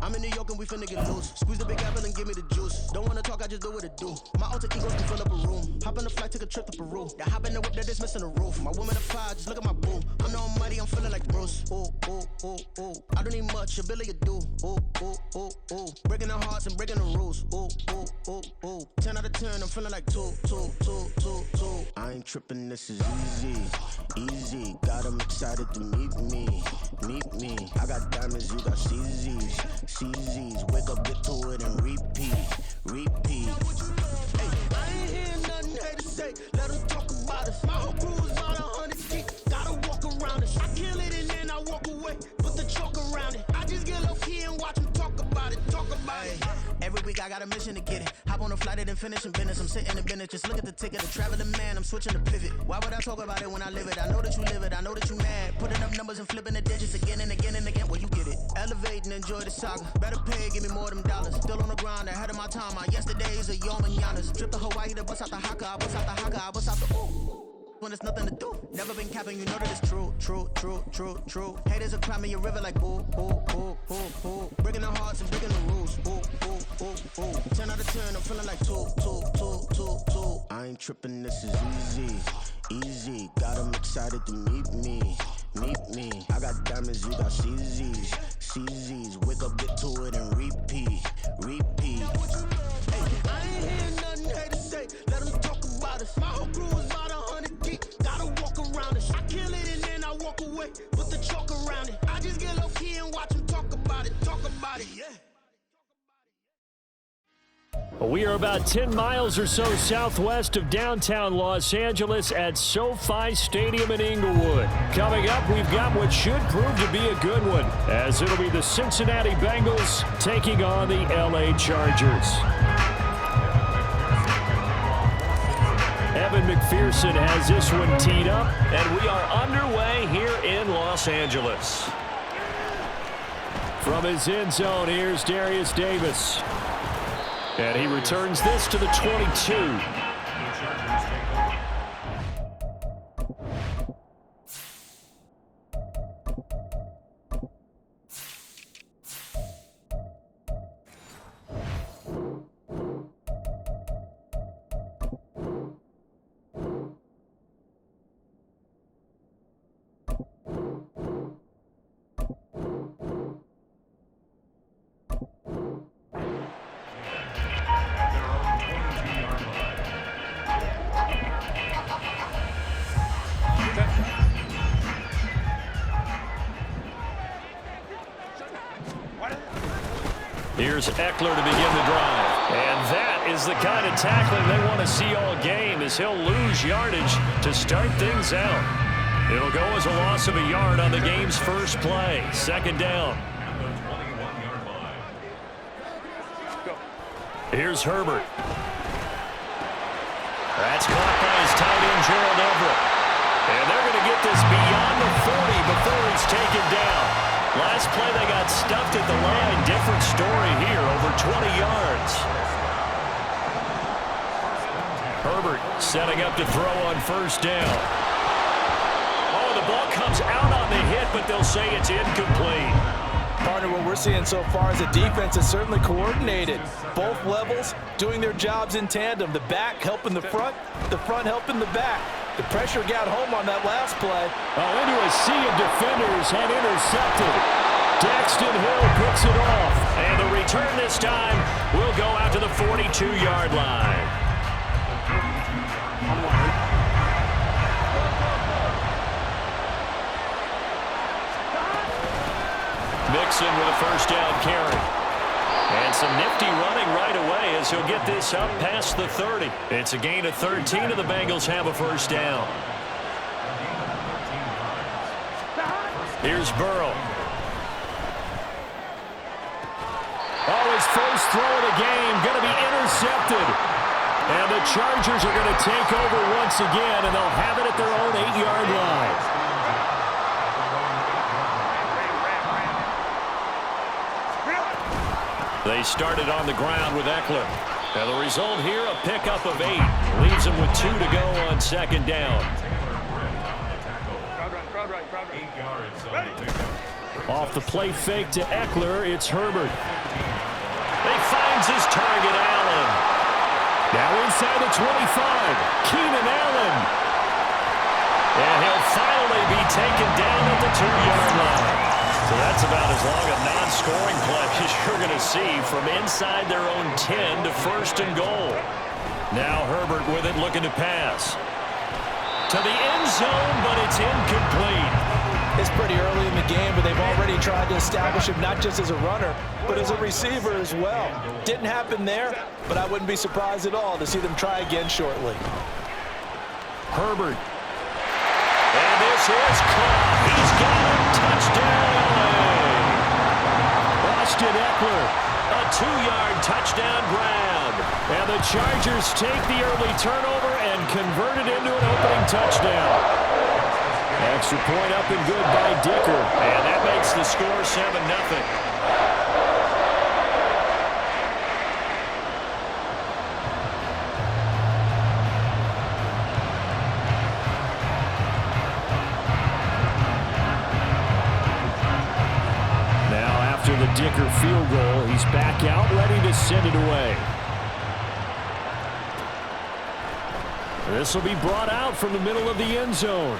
I'm in New York and we finna get loose. Squeeze the big apple and give me the juice. Don't wanna talk, I just do what it do. My alter egos can fill up a room. Hop on a flight, take a trip to Peru. That hop in the whip that is missing the roof. My woman a fire, just look at my boo. I'm no money, I'm feeling like Bruce. Ooh, ooh, ooh, ooh. I don't need much, ability to do. Ooh, ooh, ooh, ooh. Breaking the hearts and breaking the rules. Ooh, ooh, ooh, ooh. 10 out of 10, I'm feeling like 2, 2, 2, 2, 2. I ain't tripping, this is easy, easy. Got them excited to meet me, meet me. I got diamonds, you got CZs, CZs. Wake up, get to it and repeat, repeat. Hey, I ain't hearing nothing hate to say. Let them talk about us. My whole crew is about 100 deep. Gotta walk around it. I kill it and then I walk away. Put the chalk around it. I just get low key and watch them talk about it. Talk about it. Every week I got a mission to get it. Hop on a flight and then finish in business. I'm sitting in business. Just look at the ticket. A traveling man. I'm switching the pivot. Why would I talk about it when I live it? I know that you live it. I know that you mad. Putting up numbers and flipping the digits again and again and again. Well, you get it. Elevate and enjoy the saga. Better pay, give me more than dollars. Still on the grind, ahead of my time. My yesterdays are your mananas. Trip to Hawaii to bust out the haka. I bust out the haka. I bust out the ooh. When there's nothing to do. Never been capping, you know that it's true, true, true, true, true. Haters are climbing your river like ooh, ooh, ooh, ooh, ooh. Breaking the hearts and breaking the rules. Ooh, ooh, ooh, ooh. 10 out of 10, I'm feeling like 2, 2, 2, 2, 2. I ain't tripping, this is easy, easy. Got them excited to meet me, meet me. I got diamonds, you got CZs, CZs. Wake up, get to it and repeat, repeat. Hey, I ain't hearing nothing hate to say. Let them talk about us. My whole crew is about 100 deep. Gotta walk around it. I kill it and then I walk away. Put the chalk around it. I just get low key and watch them talk about it. Talk about it, yeah. We are about 10 miles or so southwest of downtown Los Angeles at SoFi Stadium in Inglewood. Coming up, we've got what should prove to be a good one, as it'll be the Cincinnati Bengals taking on the LA Chargers. Evan McPherson has this one teed up, and we are underway here in Los Angeles. From his end zone, here's Darius Davis. And he returns this to the 22. Here's Eckler to begin the drive. And that is the kind of tackling they want to see all game, as he'll lose yardage to start things out. It'll go as a loss of a yard on the game's first play. Second down. Here's Herbert. That's caught by his tight end, Gerald Everett. And they're going to get this beyond the 40 before he's taken down. Last play, they got stuffed at the line. Different story here, over 20 yards. Herbert setting up to throw on first down. Oh, the ball comes out on the hit, but they'll say it's incomplete. Partner, what we're seeing so far is the defense is certainly coordinated. Both levels doing their jobs in tandem. The back helping the front helping the back. The pressure got home on that last play. Oh, into a sea of defenders and intercepted. Jaxson Hill picks it off. And the return this time will go out to the 42-yard line. Mixon with a first down carry. And some nifty running right away as he'll get this up past the 30. It's a gain of 13, and the Bengals have a first down. Here's Burrow. Oh, his first throw of the game going to be intercepted. And the Chargers are going to take over once again, and they'll have it at their own 8-yard line. They started on the ground with Eckler. And the result here, a pickup of 8. Leaves them with 2 to go on second down. Off the play fake to Eckler, it's Herbert. He finds his target, Allen. Now inside the 25, Keenan Allen. And he'll finally be taken down at the 2-yard line. So that's about as long a non-scoring play as you're going to see from inside their own 10 to 1st and goal. Now Herbert with it, looking to pass. To the end zone, but it's incomplete. It's pretty early in the game, but they've already tried to establish him not just as a runner, but as a receiver as well. Didn't happen there, but I wouldn't be surprised at all to see them try again shortly. Herbert. And this is caught. He's got a touchdown. Austin Eckler, a 2-yard touchdown grab. And the Chargers take the early turnover and convert it into an opening touchdown. Extra point up and good by Dicker. And that makes the score 7-0. The Dicker field goal. He's back out, ready to send it away. This will be brought out from the middle of the end zone.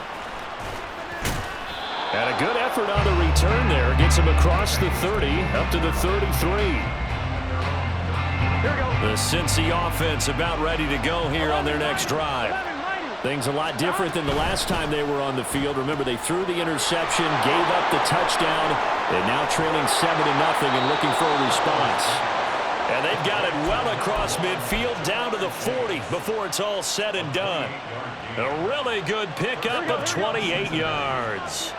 And a good effort on the return there. Gets him across the 30, up to the 33. The Cincy offense about ready to go here on their next drive. Things a lot different than the last time they were on the field. Remember, they threw the interception, gave up the touchdown, and now trailing 7-0 and looking for a response. And they've got it well across midfield down to the 40 before it's all said and done. A really good pickup of 28 yards.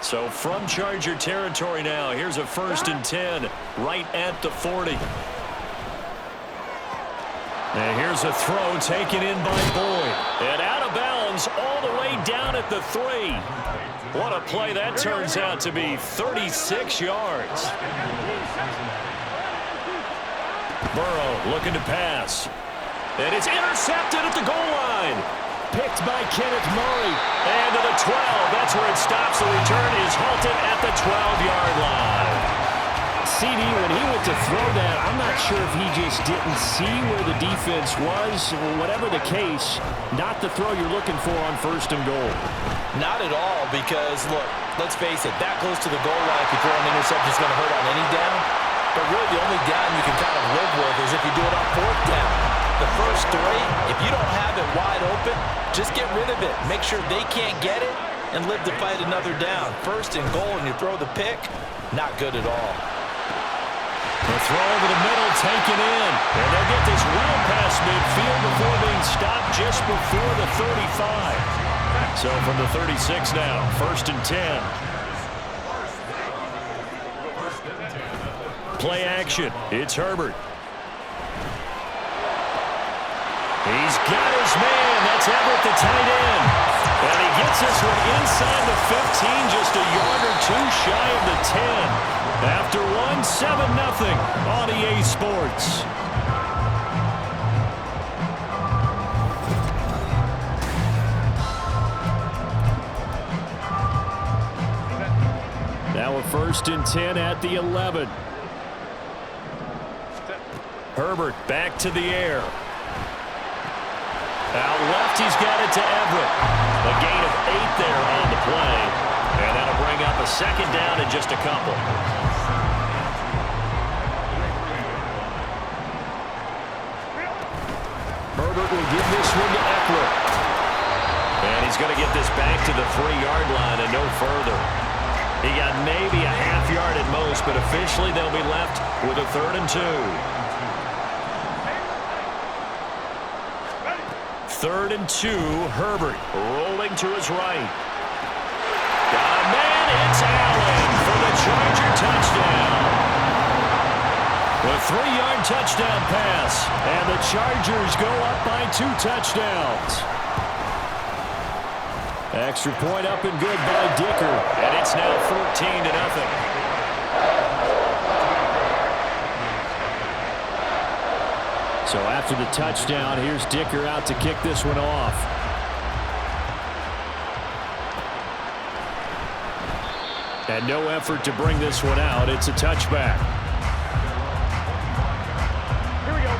So from Charger territory now, here's a 1st and 10 right at the 40. And here's a throw taken in by Boyd. And out of bounds all the way down at the 3. What a play that turns out to be. 36 yards. Burrow looking to pass. And it's intercepted at the goal line. Picked by Kenneth Murray. And to the 12. That's where it stops. The return is halted at the 12-yard line. CD, when he went to throw that, I'm not sure if he just didn't see where the defense was. Whatever the case, not the throw you're looking for on 1st and goal. Not at all, because, look, let's face it, that close to the goal line, if you throw an interception, is going to hurt on any down. But really, the only down you can kind of live with is if you do it on 4th down. The first 3, if you don't have it wide open, just get rid of it. Make sure they can't get it and live to fight another down. 1st and goal, and you throw the pick, not good at all. The throw over the middle taken in. And they'll get this well past midfield before being stopped just before the 35. So from the 36 now, 1st and 10. Play action. It's Herbert. He's got his man. That's Everett, the tight end. And he gets this one inside the 15, just a yard or 2 shy of the 10. After 7-0 on EA Sports. Now a 1st and 10 at the 11. Herbert back to the air. Out left, he's got it to Everett. A gain of 8 there on the play. And that'll bring up a 2nd down in just a couple. Herbert will give this one to Eckler. And he's going to get this back to the 3-yard line and no further. He got maybe a half yard at most, but officially they'll be left with a 3rd and 2. 3rd and 2, Herbert rolling to his right. Got a man, it's Allen for the Charger touchdown. The 3-yard touchdown pass, and the Chargers go up by 2 touchdowns. Extra point up and good by Dicker, and it's now 14-0. So after the touchdown, here's Dicker out to kick this one off. And no effort to bring this one out. It's a touchback. Here we go.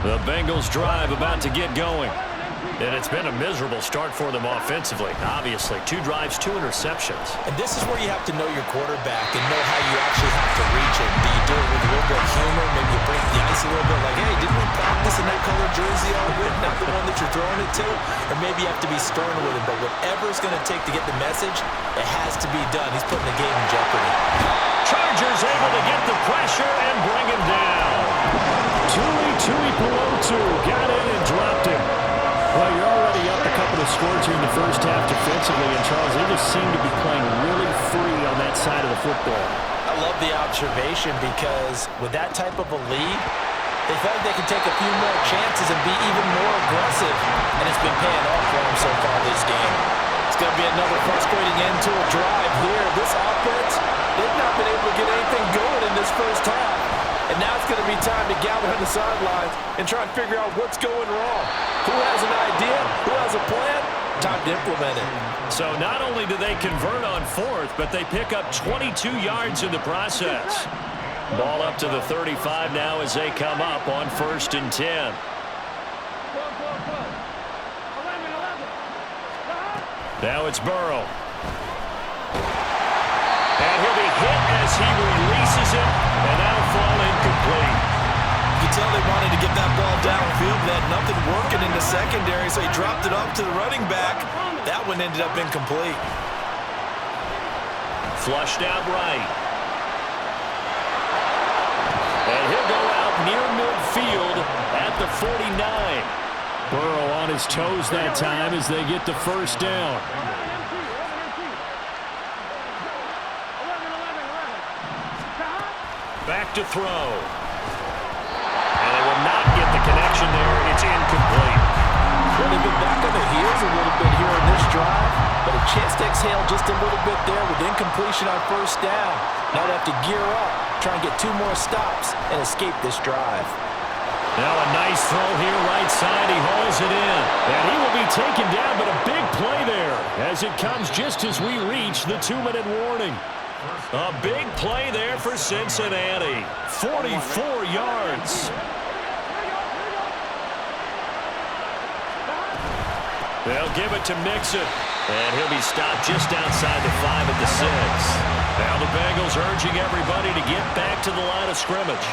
The Bengals drive about to get going. And it's been a miserable start for them offensively. Obviously, 2 drives, 2 interceptions. And this is where you have to know your quarterback and know how you actually have to reach him. Do you do it with a little bit of humor? Maybe you break the ice a little bit like, hey, didn't we practice in that color jersey already? Not the one that you're throwing it to? Or maybe you have to be stern with him. But whatever it's going to take to get the message, it has to be done. He's putting the game in jeopardy. Chargers able to get the pressure and bring him down. Tui Pelotu got in and dropped him. Well, you're already up a couple of scores here in the first half defensively, and Charles, they just seem to be playing really free on that side of the football. I love the observation because with that type of a lead, they felt like they could take a few more chances and be even more aggressive, and it's been paying off for them so far this game. It's going to be another frustrating end to a drive here. This offense, they've not been able to get anything going in this first half. And now it's going to be time to gather on the sidelines and try and figure out what's going wrong. Who has an idea? Who has a plan? Time to implement it. So not only do they convert on 4th, but they pick up 22 yards in the process. Ball up to the 35 now as they come up on 1st and 10. Now it's Burrow. And he'll be hit as he releases it, and that'll fall incomplete. You can tell they wanted to get that ball downfield. They had nothing working in the secondary, so he dropped it off to the running back. That one ended up incomplete. Flushed out right. And he'll go out near midfield at the 49. Burrow on his toes that time as they get the first down. Back to throw. And they will not get the connection there. It's incomplete. Well, they've been back on their heels a little bit here in this drive, but a chance to exhale just a little bit there with incompletion on 1st down. Now they have to gear up, try and get 2 more stops, and escape this drive. Now a nice throw here right side. He hauls it in. And he will be taken down, but a big play there as it comes just as we reach the 2-minute warning. A big play there for Cincinnati. 44 yards. They'll give it to Mixon. And he'll be stopped just outside the 5 at the 6. Now the Bengals urging everybody to get back to the line of scrimmage.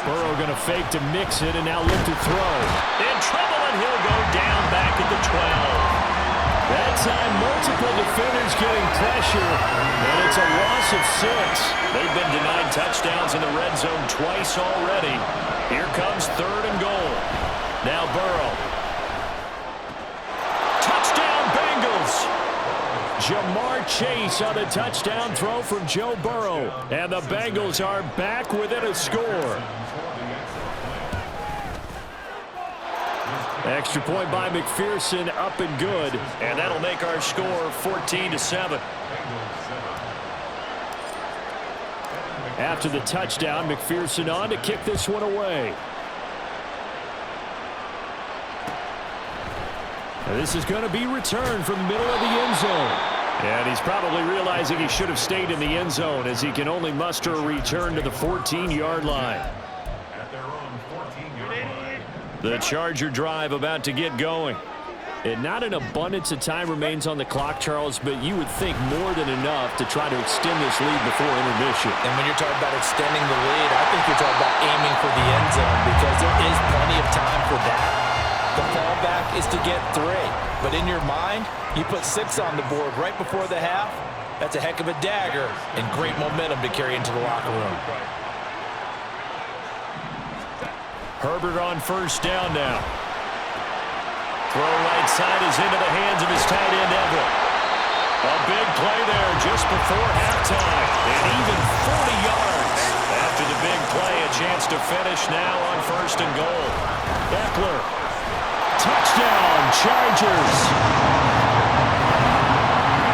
Burrow going to fake to Mixon and now look to throw. In trouble, and he'll go down back at the 12. That time, multiple defenders getting pressure, and it's a loss of 6. They've been denied touchdowns in the red zone twice already. Here comes 3rd and goal. Now Burrow. Touchdown, Bengals! Jamar Chase on a touchdown throw from Joe Burrow. And the Bengals are back within a score. Extra point by McPherson, up and good. And that'll make our score 14-7. After the touchdown, McPherson on to kick this one away. And this is going to be returned from the middle of the end zone. And he's probably realizing he should have stayed in the end zone as he can only muster a return to the 14-yard line. The Charger drive about to get going. And not an abundance of time remains on the clock, Charles, but you would think more than enough to try to extend this lead before intermission. And when you're talking about extending the lead, I think you're talking about aiming for the end zone because there is plenty of time for that. The fallback is to get 3. But in your mind, you put 6 on the board right before the half. That's a heck of a dagger and great momentum to carry into the locker room. Herbert on 1st down now. Throw right side is into the hands of his tight end, Everett. A big play there just before halftime. And even 40 yards. After the big play, a chance to finish now on 1st and goal. Eckler. Touchdown, Chargers.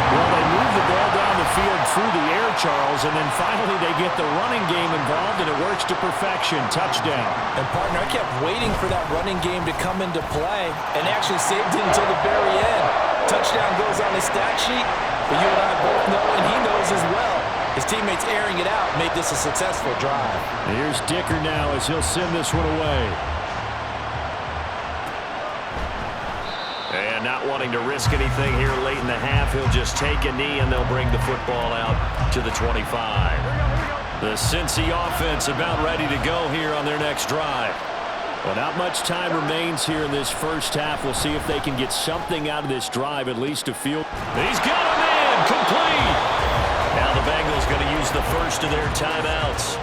Well, they move the ball down the field through the air, Charles, and then finally they get the running game involved, and it works to perfection. Touchdown. And, partner, I kept waiting for that running game to come into play and actually saved it until the very end. Touchdown goes on his stat sheet, but you and I both know, and he knows as well, his teammates airing it out made this a successful drive. Here's Dicker now as he'll send this one away. And not wanting to risk anything here late in the half, he'll just take a knee and they'll bring the football out to the 25. The Cincy offense about ready to go here on their next drive. Well, not much time remains here in this first half. We'll see if they can get something out of this drive, at least a field. He's got a man complete. Now the Bengals going to use the first of their timeouts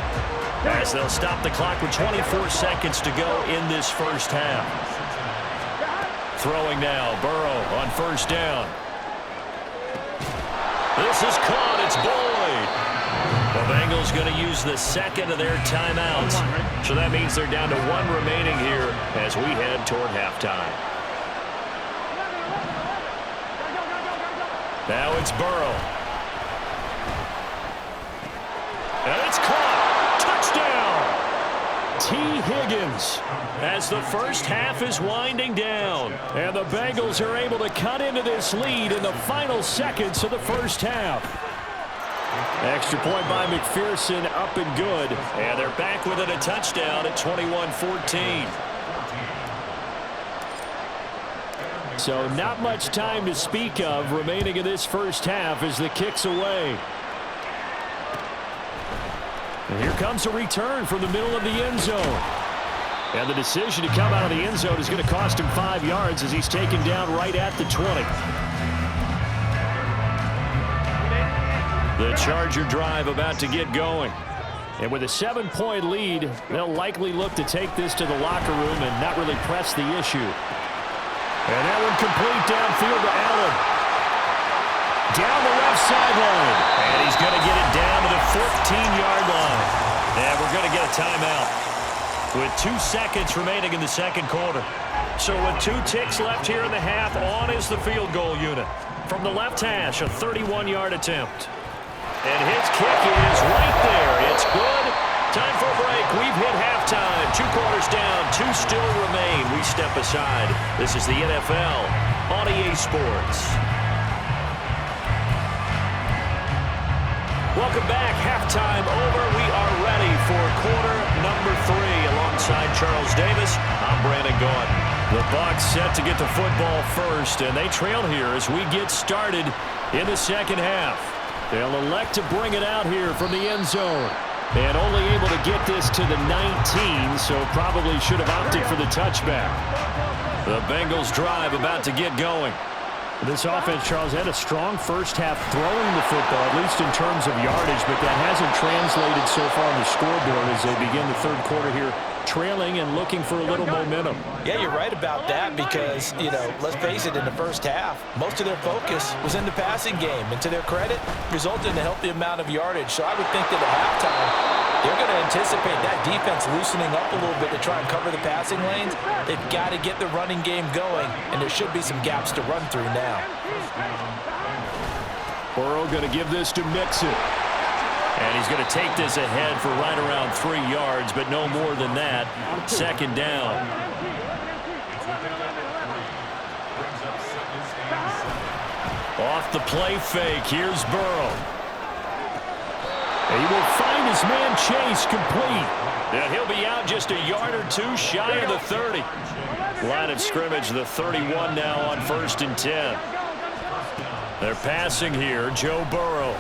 as they'll stop the clock with 24 seconds to go in this first half. Throwing now, Burrow on first down. This is caught. It's Boyd. The Bengals going to use the second of their timeouts. So that means they're down to one remaining here as we head toward halftime. Now it's Burrow. And it's caught. Touchdown. T. Higgins as the first half is winding down. And the Bengals are able to cut into this lead in the final seconds of the first half. Extra point by McPherson, up and good. And they're back within a touchdown at 21-14. So not much time to speak of remaining in this first half as the kick's away. And here comes a return from the middle of the end zone. And the decision to come out of the end zone is going to cost him 5 yards as he's taken down right at the 20. The Charger drive about to get going. And with a 7-point lead, they'll likely look to take this to the locker room and not really press the issue. And that one complete downfield to Allen. Down the left sideline. And he's going to get it down to the 14-yard line. And we're going to get a timeout with 2 seconds remaining in the second quarter. So with 2 ticks left here in the half, on is the field goal unit. From the left hash, a 31-yard attempt. And his kick is right there. It's good. Time for a break. We've hit halftime. 2 quarters down. 2 still remain. We step aside. This is the NFL on EA Sports. Welcome back. Halftime over. We are ready for quarter number 3. Alongside Charles Davis, I'm Brandon Gordon. The Bucs set to get the football first, and they trail here as we get started in the second half. They'll elect to bring it out here from the end zone. And only able to get this to the 19, so probably should have opted for the touchback. The Bengals drive about to get going. This offense, Charles, had a strong first half throwing the football, at least in terms of yardage, but that hasn't translated so far on the scoreboard as they begin the third quarter here, trailing and looking for a little momentum. Yeah, you're right about that because, let's face it, in the first half, most of their focus was in the passing game. And to their credit, resulted in a healthy amount of yardage. So I would think that at halftime, they're going to anticipate that defense loosening up a little bit to try and cover the passing lanes. They've got to get the running game going, and there should be some gaps to run through now. Burrow going to give this to Mixon. And he's going to take this ahead for right around 3 yards, but no more than that. Second down. Off the play fake, here's Burrow. And he will find his man Chase complete. And he'll be out just a yard or 2 shy of the 30. Line of scrimmage, the 31 now on 1st and 10. They're passing here, Joe Burrow.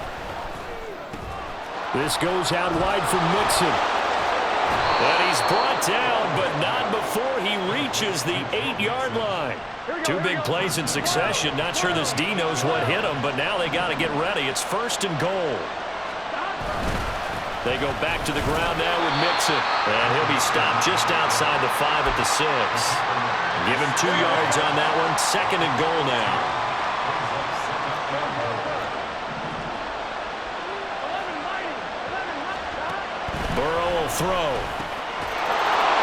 This goes out wide from Mixon. And he's brought down, but not before he reaches the 8-yard line. 2 big plays in succession. Not sure this D knows what hit him, but now they got to get ready. It's 1st and goal. They go back to the ground now with Mixon. And he'll be stopped just outside the 5 at the 6. Give him 2 yards on that one. 2nd and goal now. Burrow will throw.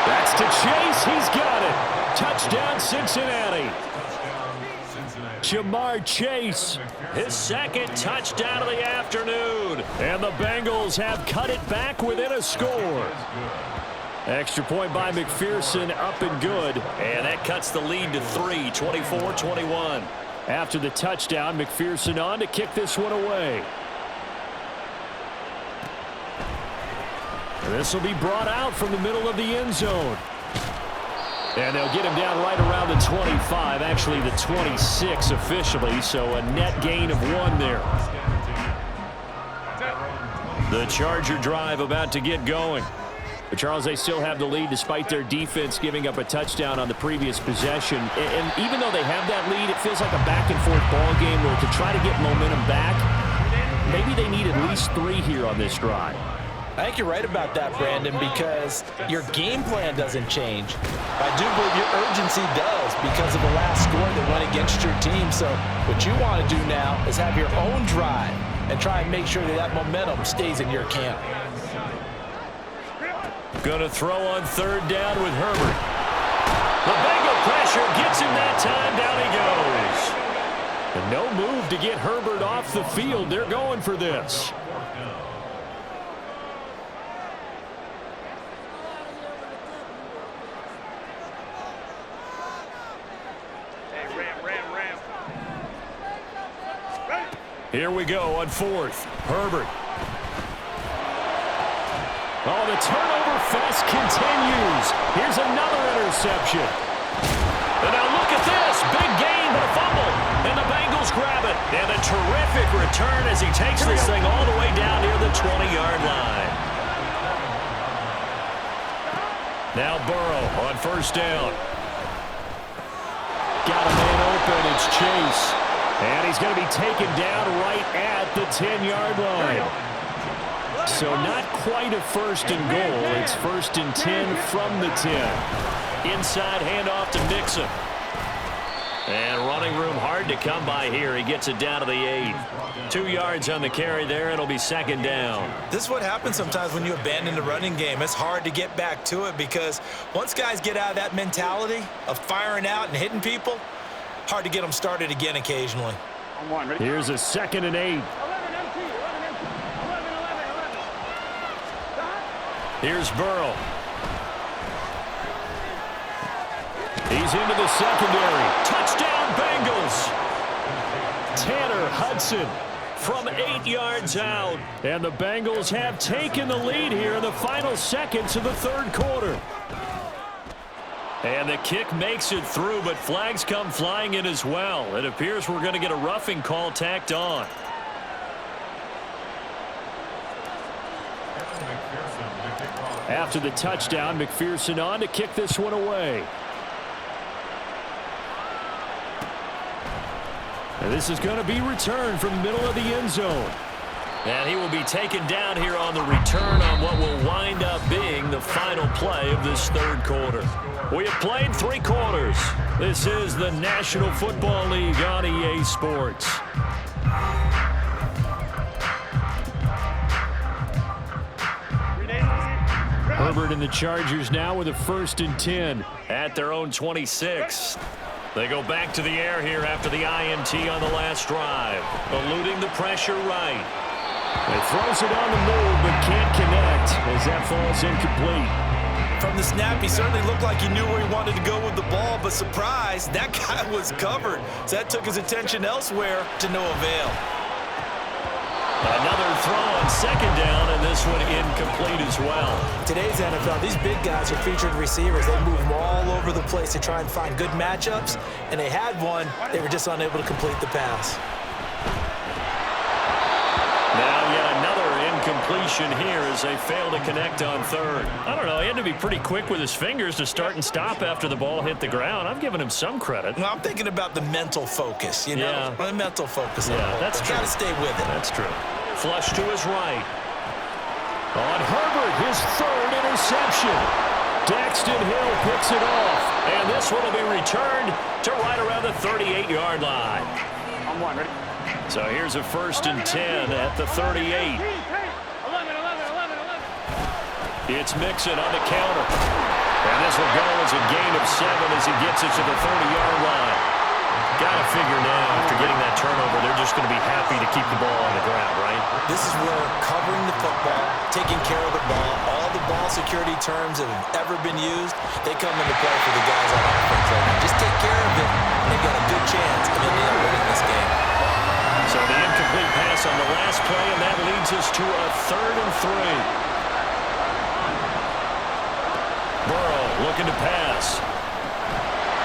That's to Chase. He's got it. Touchdown, Cincinnati. Jamar Chase, his 2nd touchdown of the afternoon. And the Bengals have cut it back within a score. Extra point by McPherson, up and good. And that cuts the lead to 3, 24-21. After the touchdown, McPherson on to kick this one away. And this will be brought out from the middle of the end zone. And they'll get him down right around the 25, actually the 26 officially, so a net gain of 1 there. The Charger drive about to get going. But Charles, they still have the lead despite their defense giving up a touchdown on the previous possession. And even though they have that lead, it feels like a back-and-forth ball game where to try to get momentum back, maybe they need at least 3 here on this drive. I think you're right about that, Brandon, because your game plan doesn't change. I do believe your urgency does because of the last score that went against your team. So what you want to do now is have your own drive and try and make sure that that momentum stays in your camp. Going to throw on 3rd down with Herbert. The Bengal pressure gets him that time. Down he goes. And no move to get Herbert off the field. They're going for this. Here we go on 4th. Herbert. Oh, the turnover fest continues. Here's another interception. And now look at this. Big gain, but a fumble. And the Bengals grab it. And a terrific return as he takes this thing all the way down near the 20-yard line. Now Burrow on 1st down. Got a man open. It's Chase. And he's going to be taken down right at the 10-yard line. So not quite a 1st and goal. It's 1st and 10 from the 10. Inside handoff to Mixon. And running room hard to come by here. He gets it down to the 8. 2 yards on the carry there. It'll be 2nd down. This is what happens sometimes when you abandon the running game. It's hard to get back to it because once guys get out of that mentality of firing out and hitting people, hard to get them started again occasionally. Here's a 2nd and 8. Here's Burrow. He's into the secondary. Touchdown, Bengals. Tanner Hudson from 8 yards out. And the Bengals have taken the lead here in the final seconds of the 3rd quarter. And the kick makes it through, but flags come flying in as well. It appears we're going to get a roughing call tacked on. After the touchdown, McPherson on to kick this one away. And this is going to be returned from the middle of the end zone. And he will be taken down here on the return on what will wind up being the final play of this 3rd quarter. We have played 3 quarters. This is the National Football League on EA Sports. Herbert and the Chargers now with a 1st and 10 at their own 26. They go back to the air here after the INT on the last drive. Eluding the pressure right. He throws it on the move but can't connect as that falls incomplete. From the snap, he certainly looked like he knew where he wanted to go with the ball, but surprise, that guy was covered. So that took his attention elsewhere to no avail. Another throw on 2nd down, and this one incomplete as well. Today's NFL, these big guys are featured receivers. They move them all over the place to try and find good matchups, and they had one. They were just unable to complete the pass. Now yet another incompletion here as they fail to connect on 3rd. I don't know, he had to be pretty quick with his fingers to start and stop after the ball hit the ground. I'm giving him some credit. Well, I'm thinking about the mental focus, you know? The mental focus. Yeah, that's true. Got to stay with it. That's true. Flush to his right. On Herbert, his 3rd interception. Daxton Hill picks it off. And this one will be returned to right around the 38-yard line. On 1, ready? So here's a 1st and 10 at the 38. 11. It's Mixon on the counter. And this will go as a gain of 7 as he gets it to the 30-yard line. Got to figure now, after getting that turnover, they're just going to be happy to keep the ball on the ground, right? This is where covering the football, taking care of the ball, all the ball security terms that have ever been used, they come into play for the guys on offense right now. Just take care of it, and they've got a good chance of winning this game. So the incomplete pass on the last play, and that leads us to a 3rd and 3. Burrow looking to pass.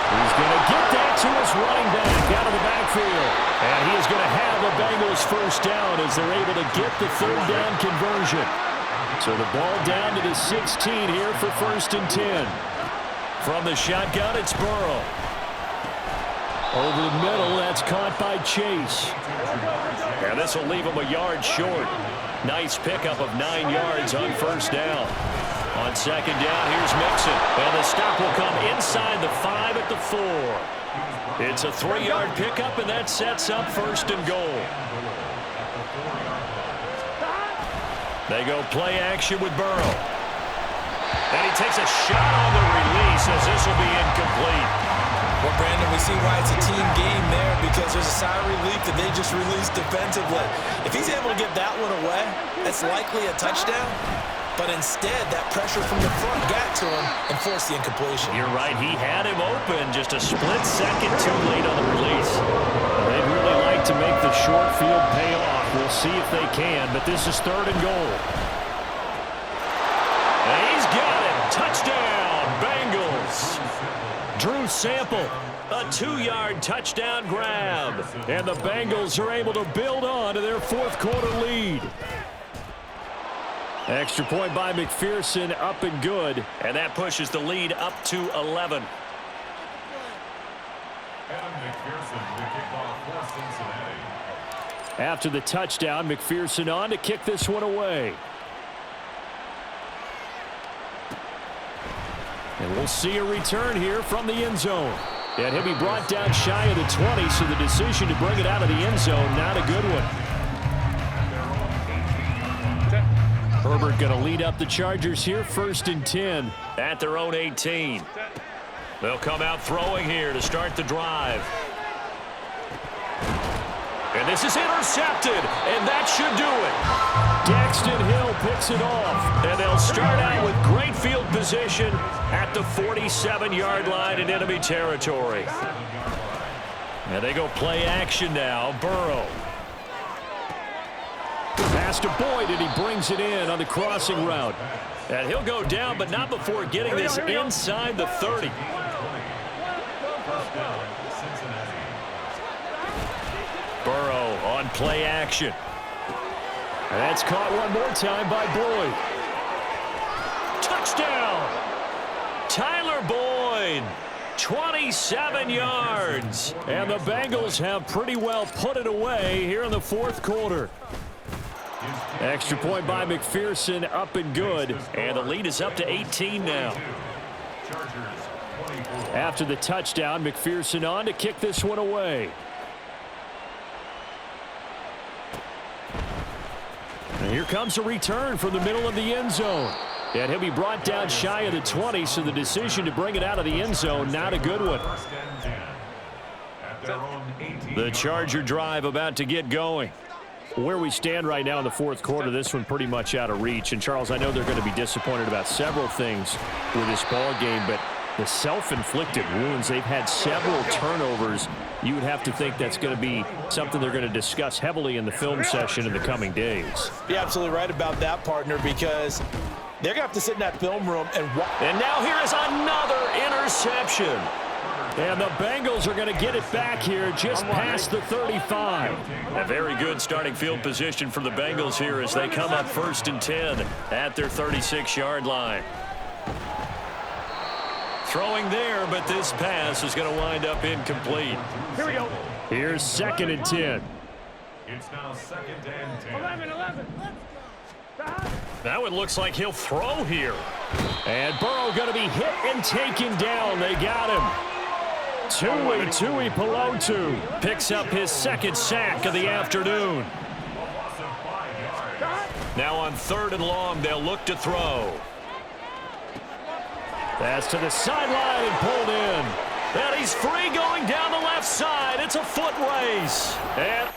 He's going to get that to his running back out of the backfield. And he is going to have a Bengals first down as they're able to get the 3rd down conversion. So the ball down to the 16 here for 1st and 10. From the shotgun, it's Burrow. Over the middle, that's caught by Chase. And this will leave him a yard short. Nice pickup of 9 yards on 1st down. On 2nd down, here's Mixon. And the stop will come inside the 5 at the 4. It's a 3-yard pickup, and that sets up 1st and goal. They go play action with Burrow. And he takes a shot on the release as this will be incomplete. Well, Brandon, we see why it's a team game there, because there's a sigh of relief that they just released defensively. If he's able to get that one away, that's likely a touchdown. But instead, that pressure from the front got to him and forced the incompletion. You're right. He had him open just a split second too late on the release. They'd really like to make the short field pay off. We'll see if they can, but this is 3rd and goal. And he's got it. Touchdown, Bengals. Drew Sample, a 2-yard touchdown grab. And the Bengals are able to build on to their 4th quarter lead. Extra point by McPherson, up and good. And that pushes the lead up to 11. After the touchdown, McPherson on to kick this one away. And we'll see a return here from the end zone. And he'll be brought down shy of the 20, so the decision to bring it out of the end zone, not a good one. Herbert going to lead up the Chargers here, 1st and 10 at their own 18. They'll come out throwing here to start the drive. And this is intercepted, and that should do it. Jaxson Hill picks it off, and they'll start out with great field position at the 47-yard line in enemy territory. And they go play action now. Burrow. Pass to Boyd, and he brings it in on the crossing route. And he'll go down, but not before getting this inside the 30. Burrow on play action. And that's caught one more time by Boyd. Touchdown! Tyler Boyd, 27 yards. And the Bengals have pretty well put it away here in the 4th quarter. Extra point by McPherson, up and good. And the lead is up to 18 now. After the touchdown, McPherson on to kick this one away. And here comes a return from the middle of the end zone. And he'll be brought down shy of the 20, so the decision to bring it out of the end zone, not a good one. The Charger drive about to get going. Where we stand right now in the 4th quarter, this one pretty much out of reach. And, Charles, I know they're going to be disappointed about several things with this ball game, but the self-inflicted wounds, they've had several turnovers. You would have to think that's going to be something they're going to discuss heavily in the film session in the coming days. You're absolutely right about that, partner, because they're going to have to sit in that film room and watch. And now here is another interception. And the Bengals are going to get it back here just past the 35. A very good starting field position for the Bengals here as they come up 1st and 10 at their 36-yard line. Throwing there, but this pass is going to wind up incomplete. Here we go. Here's 2nd and 10. It's now 2nd and 10. 11. Now it looks like he'll throw here. And Burrow going to be hit and taken down. They got him. Tui Pelotu picks up his 2nd sack of the afternoon. Now on 3rd and long, they'll look to throw. Pass to the sideline and pulled in. And he's free going down the left side. It's a foot race. And